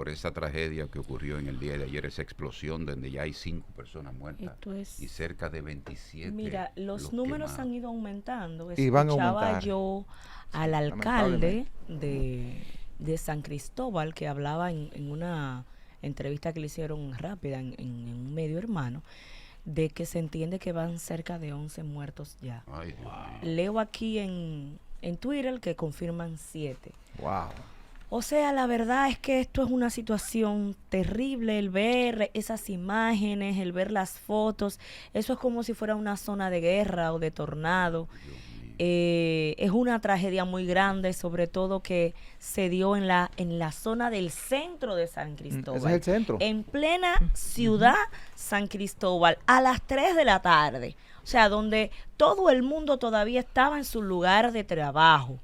por esa tragedia que ocurrió en el día de ayer, esa explosión donde ya hay 5 personas muertas y cerca de 27 Mira, los los números han quemados. ido aumentando. Y van a Escuchaba aumentar, yo al lamentablemente. alcalde de San Cristóbal que hablaba en una entrevista que le hicieron rápida en un medio hermano, de que se entiende que van cerca de 11 muertos ya. Ay, Dios mío. Leo aquí en Twitter que confirman 7. Wow. O sea, la verdad es que esto es una situación terrible, el ver esas imágenes, el ver las fotos, eso es como si fuera una zona de guerra o de tornado. Es una tragedia muy grande, sobre todo que se dio en la zona del centro de San Cristóbal. Ese es el centro. En plena ciudad San Cristóbal, a las 3 de la tarde. O sea, donde todo el mundo todavía estaba en su lugar de trabajo.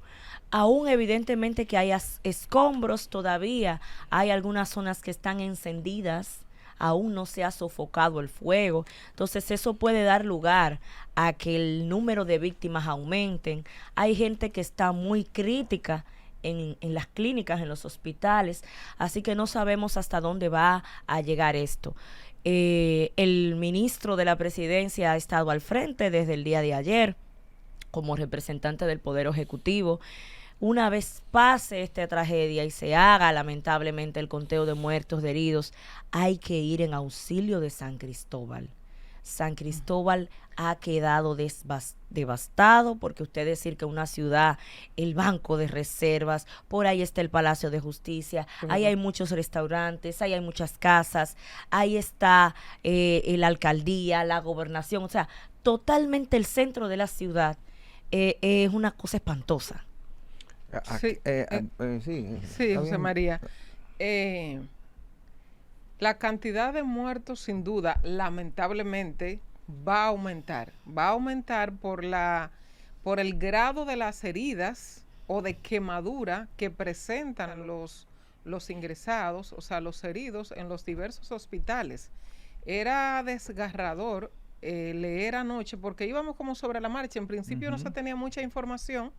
Aún evidentemente que hay escombros todavía, hay algunas zonas que están encendidas, aún no se ha sofocado el fuego, entonces eso puede dar lugar a que el número de víctimas aumenten. Hay gente que está muy crítica en las clínicas, en los hospitales, así que no sabemos hasta dónde va a llegar esto. El ministro de la presidencia ha estado al frente desde el día de ayer como representante del Poder Ejecutivo. Una vez pase esta tragedia y se haga lamentablemente el conteo de muertos, de heridos, hay que ir en auxilio de San Cristóbal. San Cristóbal ha quedado devastado, porque usted decir que una ciudad, el Banco de Reservas, por ahí está el Palacio de Justicia, ahí hay muchos restaurantes, ahí hay muchas casas, ahí está la alcaldía, la gobernación, o sea, totalmente el centro de la ciudad. Es una cosa espantosa. Sí, sí, José María. La cantidad de muertos, sin duda, lamentablemente, va a aumentar. Va a aumentar por el grado de las heridas o de quemadura que presentan los ingresados, o sea, los heridos en los diversos hospitales. Era desgarrador leer anoche, porque íbamos como sobre la marcha. En principio no se tenía mucha información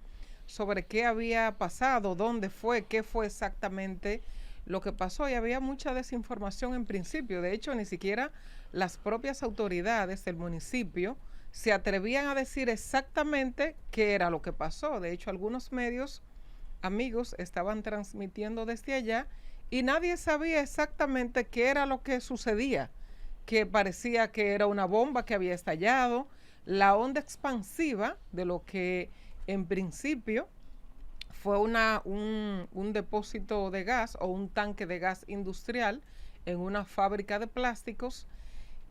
sobre qué había pasado, dónde fue, qué fue exactamente lo que pasó, y había mucha desinformación en principio. De hecho, ni siquiera las propias autoridades del municipio se atrevían a decir exactamente qué era lo que pasó. De hecho, algunos medios amigos estaban transmitiendo desde allá y nadie sabía exactamente qué era lo que sucedía, que parecía que era una bomba que había estallado, la onda expansiva de lo que en principio fue un depósito de gas o un tanque de gas industrial en una fábrica de plásticos.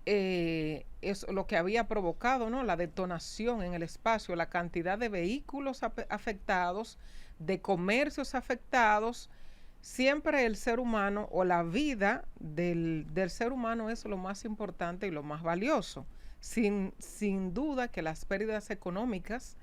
Es lo que había provocado, ¿no?, la detonación en el espacio, la cantidad de vehículos afectados, de comercios afectados. Siempre el ser humano o la vida del ser humano es lo más importante y lo más valioso. Sin duda que las pérdidas económicas,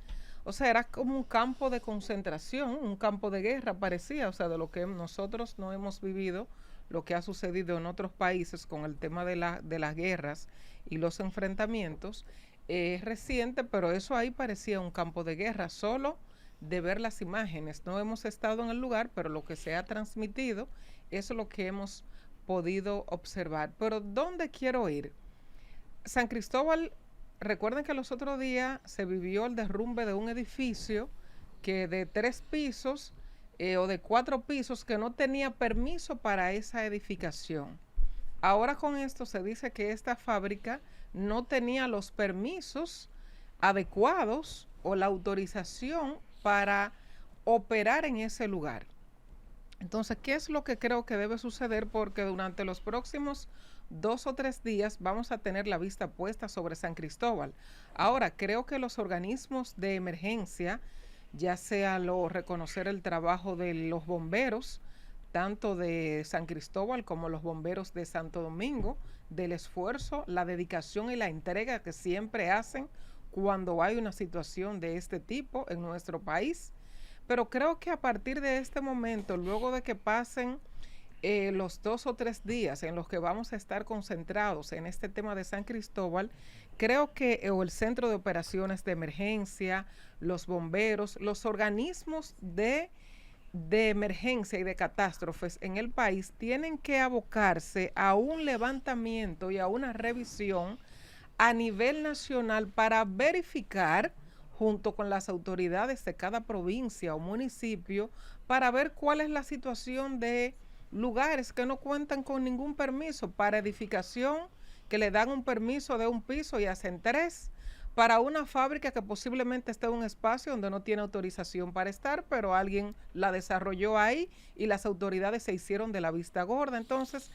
o sea, era como un campo de concentración, un campo de guerra parecía, o sea, de lo que nosotros no hemos vivido, lo que ha sucedido en otros países con el tema de las guerras y los enfrentamientos. Es reciente, pero eso ahí parecía un campo de guerra, solo de ver las imágenes. No hemos estado en el lugar, pero lo que se ha transmitido es lo que hemos podido observar. Pero ¿dónde quiero ir? San Cristóbal, recuerden que los otros días se vivió el derrumbe de un edificio que de 3 pisos o de 4 pisos que no tenía permiso para esa edificación. Ahora con esto se dice que esta fábrica no tenía los permisos adecuados o la autorización para operar en ese lugar. Entonces, ¿qué es lo que creo que debe suceder? Porque durante los próximos 2 o 3 días vamos a tener la vista puesta sobre San Cristóbal. Ahora, creo que los organismos de emergencia, ya sea reconocer el trabajo de los bomberos, tanto de San Cristóbal como los bomberos de Santo Domingo, del esfuerzo, la dedicación y la entrega que siempre hacen cuando hay una situación de este tipo en nuestro país. Pero creo que a partir de este momento, luego de que pasen los 2 o 3 días en los que vamos a estar concentrados en este tema de San Cristóbal, creo que el Centro de Operaciones de Emergencia, los bomberos, los organismos de de emergencia y de catástrofes en el país tienen que abocarse a un levantamiento y a una revisión a nivel nacional para verificar, junto con las autoridades de cada provincia o municipio, para ver cuál es la situación de lugares que no cuentan con ningún permiso para edificación, que le dan un permiso de un piso y hacen 3, para una fábrica que posiblemente esté en un espacio donde no tiene autorización para estar, pero alguien la desarrolló ahí y las autoridades se hicieron de la vista gorda. Entonces,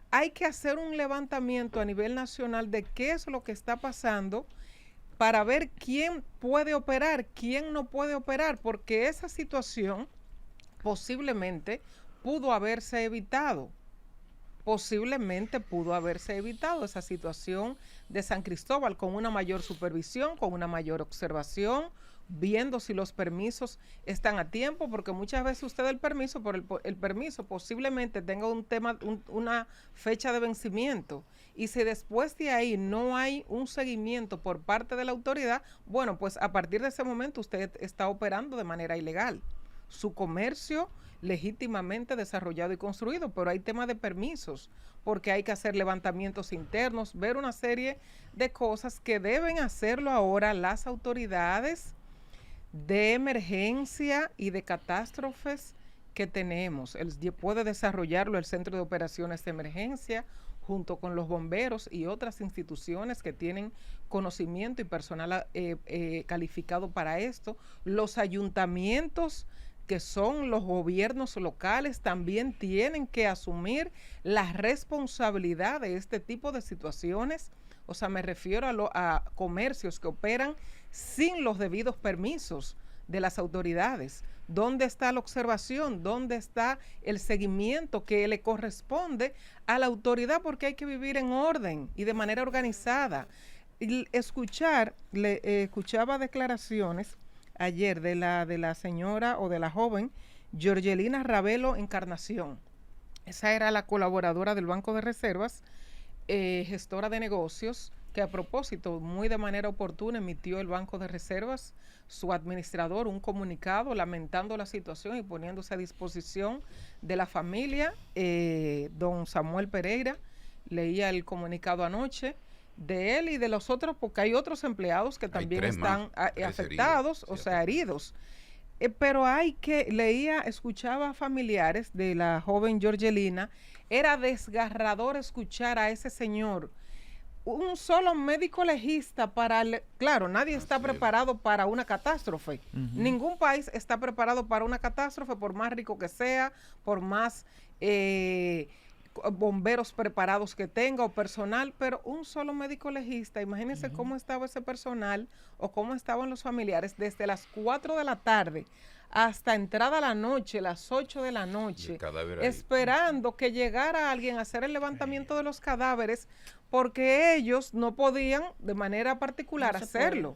hay que hacer un levantamiento a nivel nacional de qué es lo que está pasando para ver quién puede operar, quién no puede operar, porque esa situación posiblemente pudo haberse evitado. Posiblemente pudo haberse evitado esa situación de San Cristóbal con una mayor supervisión, con una mayor observación, viendo si los permisos están a tiempo, porque muchas veces usted el permiso, el permiso posiblemente tenga una fecha de vencimiento, y si después de ahí no hay un seguimiento por parte de la autoridad, bueno, pues a partir de ese momento usted está operando de manera ilegal su comercio legítimamente desarrollado y construido, pero hay temas de permisos, porque hay que hacer levantamientos internos, ver una serie de cosas que deben hacerlo ahora las autoridades de emergencia y de catástrofes que tenemos. Puede desarrollarlo el Centro de Operaciones de Emergencia junto con los bomberos y otras instituciones que tienen conocimiento y personal calificado para esto. Los ayuntamientos, que son los gobiernos locales, también tienen que asumir la responsabilidad de este tipo de situaciones. O sea, me refiero a comercios que operan sin los debidos permisos de las autoridades. ¿Dónde está la observación? ¿Dónde está el seguimiento que le corresponde a la autoridad? Porque hay que vivir en orden y de manera organizada. Y escuchaba declaraciones ayer de la señora o de la joven Georgelina Ravelo Encarnación. Esa era la colaboradora del Banco de Reservas, gestora de negocios, que a propósito, muy de manera oportuna, emitió el Banco de Reservas, su administrador, un comunicado lamentando la situación y poniéndose a disposición de la familia. Don Samuel Pereira leía el comunicado anoche de él y de los otros, porque hay otros empleados que también están afectados, heridos, o sea, heridos. Pero escuchaba a familiares de la joven Georgelina. Era desgarrador escuchar a ese señor. Un solo médico legista claro, nadie está preparado para una catástrofe. Ningún país está preparado para una catástrofe, por más rico que sea, por más bomberos preparados que tenga o personal, pero un solo médico legista. Imagínense cómo estaba ese personal o cómo estaban los familiares desde las 4 de la tarde hasta entrada la noche, las 8 de la noche, esperando que llegara alguien a hacer el levantamiento de los cadáveres, porque ellos no podían de manera particular hacerlo.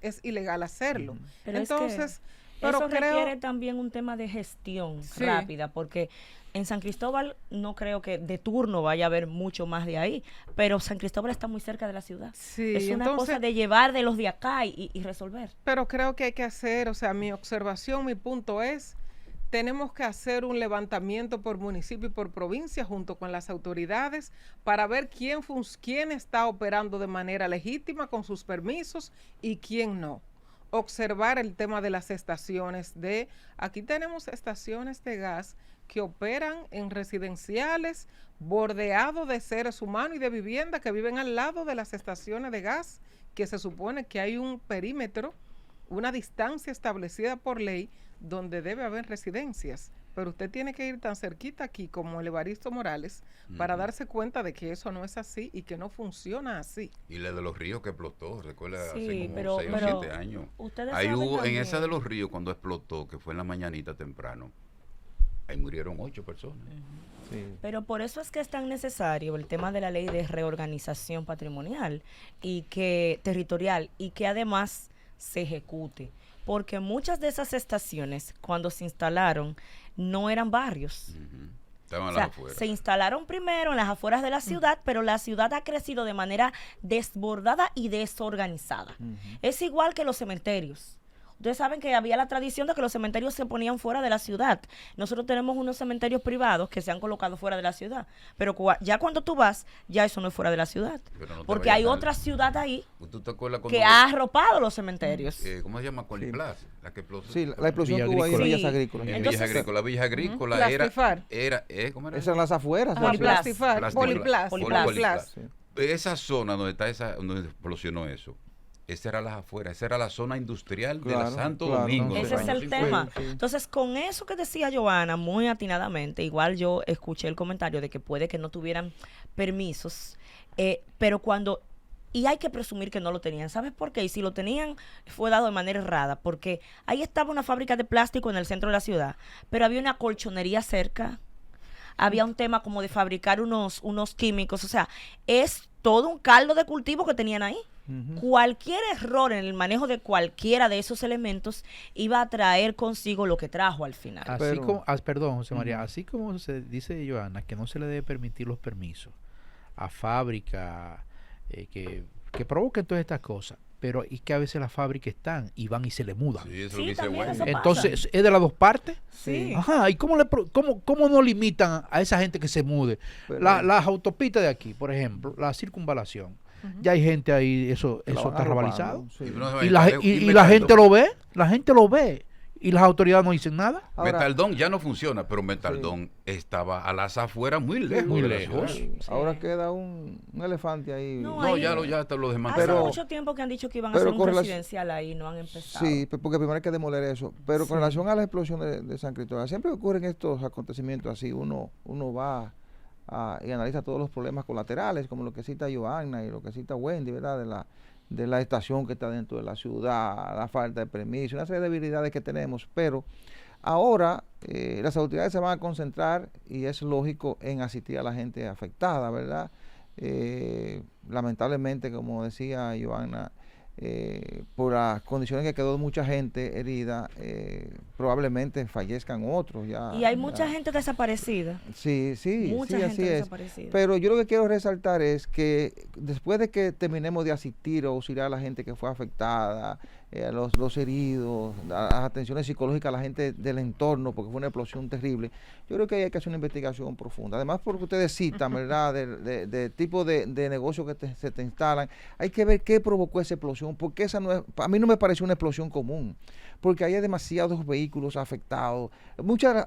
Es ilegal hacerlo. Pero entonces, eso requiere también un tema de gestión rápida, porque en San Cristóbal no creo que de turno vaya a haber mucho más de ahí, pero San Cristóbal está muy cerca de la ciudad. Sí, es una cosa de llevar de los de acá y resolver. Pero creo que hay que hacer, o sea, mi observación, mi punto es, tenemos que hacer un levantamiento por municipio y por provincia junto con las autoridades para ver quién está operando de manera legítima con sus permisos y quién no. Observar el tema de las estaciones aquí tenemos estaciones de gas que operan en residenciales bordeados de seres humanos y de vivienda que viven al lado de las estaciones de gas, que se supone que hay un perímetro, una distancia establecida por ley donde debe haber residencias. Pero usted tiene que ir tan cerquita aquí como el Evaristo Morales para darse cuenta de que eso no es así y que no funciona así. Y la de los ríos que explotó, recuerda, hace como 6 o 7 años. Ahí hubo, en esa de los ríos, cuando explotó, que fue en la mañanita temprano, ahí murieron 8 personas. Sí. Pero por eso es que es tan necesario el tema de la ley de reorganización patrimonial y territorial, y que además se ejecute. Porque muchas de esas estaciones, cuando se instalaron, no eran barrios. Estaban a las afueras. Se instalaron primero en las afueras de la ciudad, pero la ciudad ha crecido de manera desbordada y desorganizada. Es igual que los cementerios. Ustedes saben que había la tradición de que los cementerios se ponían fuera de la ciudad. Nosotros tenemos unos cementerios privados que se han colocado fuera de la ciudad. Pero ya cuando tú vas, ya eso no es fuera de la ciudad. No, porque hay otra ciudad ahí que ha arropado los cementerios. ¿Cómo se llama? Coliplas. La que explotó. Sí, la explosión que hubo ahí en Villas Agrícolas. En Villas Agrícolas. Villas Agrícolas era ¿cómo era? Esas eran las afueras. Poliplas. Esa zona donde explosionó eso, esa era las afueras, esa era la zona industrial de la Santo Domingo. Ese es el tema. Entonces, con eso que decía Johanna, muy atinadamente, igual yo escuché el comentario de que puede que no tuvieran permisos, pero y hay que presumir que no lo tenían. ¿Sabes por qué? Y si lo tenían, fue dado de manera errada, porque ahí estaba una fábrica de plástico en el centro de la ciudad, pero había una colchonería cerca, había un tema como de fabricar unos químicos, o sea, es todo un caldo de cultivo que tenían ahí. Cualquier error en el manejo de cualquiera de esos elementos iba a traer consigo lo que trajo al final. Perdón, José María, así como se dice Johanna, que no se le debe permitir los permisos a fábricas que provoquen todas estas cosas, pero es que a veces las fábricas están y van y se le mudan. Sí, eso dice bueno. Entonces, ¿es de las dos partes? Sí. Ajá, ¿y cómo no limitan a esa gente que se mude? Las autopistas de aquí, por ejemplo, la circunvalación. Ya hay gente ahí, eso está rabalizado. Sí. Y la gente lo ve, y las autoridades no dicen nada. Ahora, Metaldón ya no funciona, pero Metaldón estaba a las afueras muy lejos. Sí. Ahora queda un elefante ahí. Ya lo desmanteló. Hace mucho tiempo que han dicho que iban a hacer un residencial ahí, no han empezado. Sí, porque primero hay que demoler eso. Pero con relación a la explosión de San Cristóbal, siempre ocurren estos acontecimientos así. Uno va y analiza todos los problemas colaterales, como lo que cita Johanna y lo que cita Wendy, ¿verdad? De la estación que está dentro de la ciudad, la falta de permiso, una serie de debilidades que tenemos, pero ahora las autoridades se van a concentrar, y es lógico, en asistir a la gente afectada, ¿verdad? Lamentablemente, como decía Johanna, por las condiciones que quedó mucha gente herida, probablemente fallezcan otros. Y hay mucha gente desaparecida. Sí, así es. Pero yo lo que quiero resaltar es que después de que terminemos de asistir o auxiliar a la gente que fue afectada, a los heridos, a las atenciones psicológicas a la gente del entorno, porque fue una explosión terrible, yo creo que hay que hacer una investigación profunda. Además, porque ustedes citan, ¿verdad?, de tipo de negocios que se te instalan, hay que ver qué provocó esa explosión, porque a mí no me pareció una explosión común, porque hay demasiados vehículos afectados.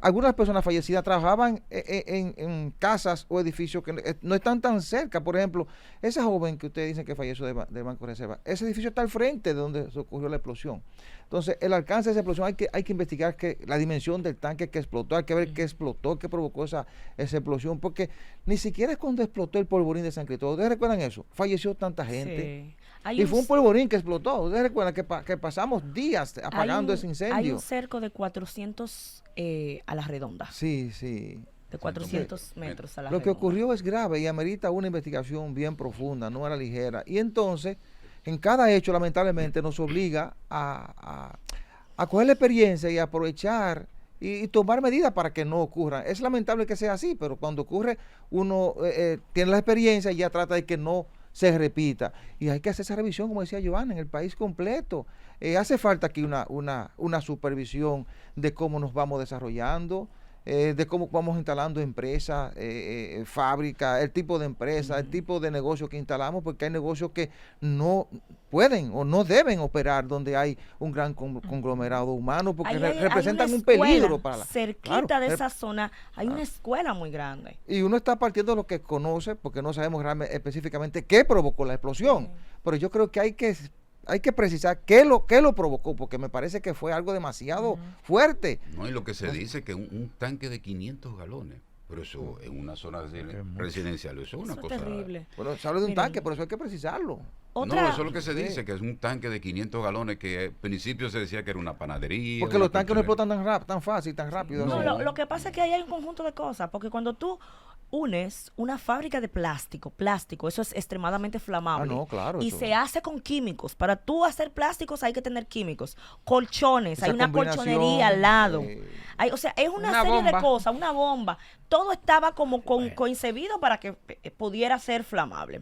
Algunas personas fallecidas trabajaban en casas o edificios que no están tan cerca. Por ejemplo, esa joven que ustedes dicen que falleció del Banco de Reserva, ese edificio está al frente de donde se ocurrió la explosión. Entonces, el alcance de esa explosión hay que investigar la dimensión del tanque que explotó, hay que ver qué explotó, qué provocó esa explosión, porque ni siquiera es cuando explotó el polvorín de San Cristóbal. ¿Ustedes recuerdan eso? Falleció tanta gente. Sí. Fue un polvorín que explotó. ¿Ustedes recuerdan que pasamos días apagando ese incendio? Hay un cerco de 400 a la redonda. Sí. De 400 metros a la redonda. Lo que ocurrió es grave y amerita una investigación bien profunda, no a la ligera. Y entonces, en cada hecho, lamentablemente, nos obliga a coger la experiencia y aprovechar y tomar medidas para que no ocurran. Es lamentable que sea así, pero cuando ocurre, uno tiene la experiencia y ya trata de que no se repita. Y hay que hacer esa revisión, como decía Johanna, en el país completo. Hace falta aquí una supervisión de cómo nos vamos desarrollando, de cómo vamos instalando empresas, fábricas, el tipo de empresa, el tipo de negocio que instalamos, porque hay negocios que no pueden o no deben operar donde hay un gran conglomerado humano, porque representan un peligro para la... Cerquita de esa zona hay una escuela muy grande. Y uno está partiendo de lo que conoce, porque no sabemos realmente específicamente qué provocó la explosión. Pero yo creo que hay que precisar qué lo provocó, porque me parece que fue algo demasiado fuerte. No, y lo que se dice que un tanque de 500 galones, pero eso en una zona residencial, eso es una cosa terrible. Bueno, se habla de un tanque, por eso hay que precisarlo. No, eso es lo que se dice, que es un tanque de 500 galones, que al principio se decía que era una panadería. Porque los tanques no explotan tan fácil, tan rápido. No, lo que pasa es que ahí hay un conjunto de cosas, porque cuando tú unes una fábrica de plástico, eso es extremadamente flamable. Claro. Y se hace con químicos. Para tú hacer plásticos hay que tener químicos. Colchones, hay una colchonería al lado. O sea, es una serie de cosas, una bomba. Todo estaba como concebido para que pudiera ser flamable.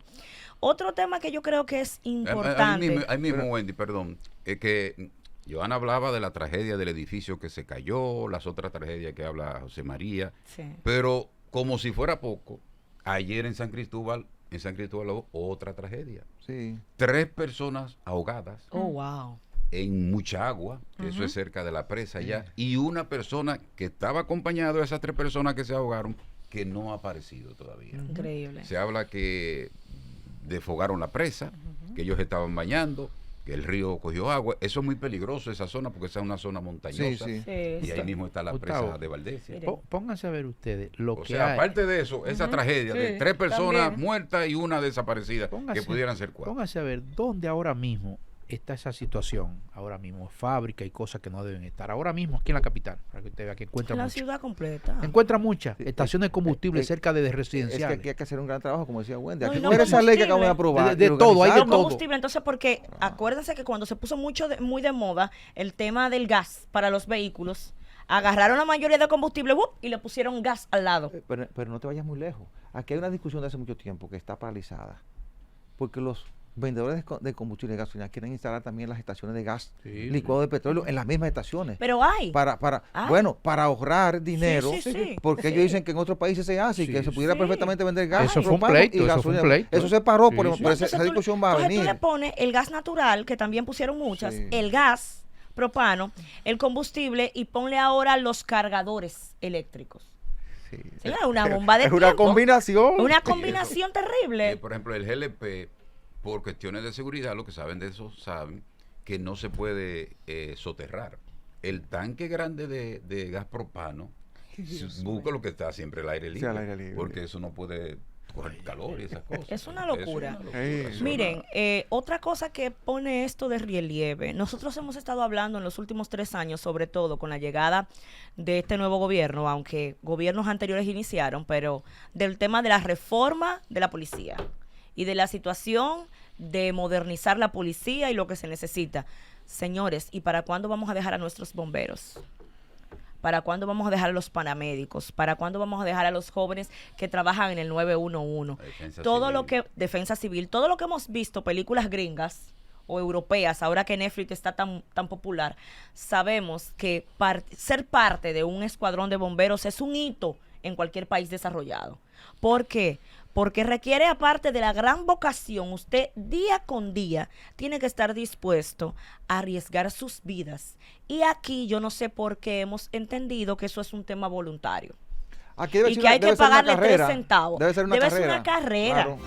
Otro tema que yo creo que es importante. Ahí mismo, Wendy, perdón, es que Johanna hablaba de la tragedia del edificio que se cayó, las otras tragedias que habla José María, pero como si fuera poco, ayer en San Cristóbal hubo otra tragedia. 3 personas ahogadas. Oh, wow. En mucha agua, que eso es cerca de la presa allá, y una persona que estaba acompañado de esas 3 personas que se ahogaron, que no ha aparecido todavía. Increíble. Se habla que desfogaron la presa, que ellos estaban bañando, que el río cogió agua. Eso es muy peligroso, esa zona, porque esa es una zona montañosa. Y ahí mismo está la presa de Valdesia. Pónganse a ver ustedes lo que hay. Aparte de eso, esa tragedia de 3 personas muertas y una desaparecida, que pudieran ser 4. Pónganse a ver dónde ahora mismo está esa situación. Ahora mismo, fábrica y cosas que no deben estar. Ahora mismo, aquí en la capital, para que usted vea que encuentra la ciudad completa. Encuentra muchas estaciones de combustible cerca de residenciales. Es que aquí hay que hacer un gran trabajo, como decía Wendy. Aquí no esa ley que acabamos de aprobar. De todo, hay de todo. Combustible, entonces, porque acuérdense que cuando se puso muy de moda el tema del gas para los vehículos, agarraron la mayoría de combustible y le pusieron gas al lado. Pero no te vayas muy lejos. Aquí hay una discusión de hace mucho tiempo que está paralizada. Porque los vendedores de combustible y gasolina quieren instalar también las estaciones de gas licuado de petróleo en las mismas estaciones. Pero hay. Para ahorrar dinero, porque ellos dicen que en otros países se hace y que se pudiera perfectamente vender gas. Eso fue un pleito, eso se paró, por esa discusión va a venir. Tú le pones el gas natural, que también pusieron muchas, el gas propano, el combustible, y ponle ahora los cargadores eléctricos. Es una bomba de tiempo. Una combinación. Una combinación terrible. Por ejemplo, el GLP, por cuestiones de seguridad, lo que saben de eso, saben que no se puede soterrar. El tanque grande de gas propano, busca lo que está siempre al aire libre, porque eso no puede coger calor y esas cosas. Es una locura. Miren, otra cosa que pone esto de relieve, nosotros hemos estado hablando en los últimos 3 años, sobre todo con la llegada de este nuevo gobierno, aunque gobiernos anteriores iniciaron, pero del tema de la reforma de la policía y de la situación de modernizar la policía y lo que se necesita. Señores, ¿y para cuándo vamos a dejar a nuestros bomberos? ¿Para cuándo vamos a dejar a los paramédicos? ¿Para cuándo vamos a dejar a los jóvenes que trabajan en el 911? Defensa civil, todo lo que hemos visto, películas gringas o europeas, ahora que Netflix está tan popular, sabemos que ser parte de un escuadrón de bomberos es un hito en cualquier país desarrollado. ¿Por qué? Porque requiere, aparte de la gran vocación, usted día con día tiene que estar dispuesto a arriesgar sus vidas. Y aquí yo no sé por qué hemos entendido que eso es un tema voluntario. Aquí y que hay que pagarle 3 centavos. Debe ser una carrera. Claro.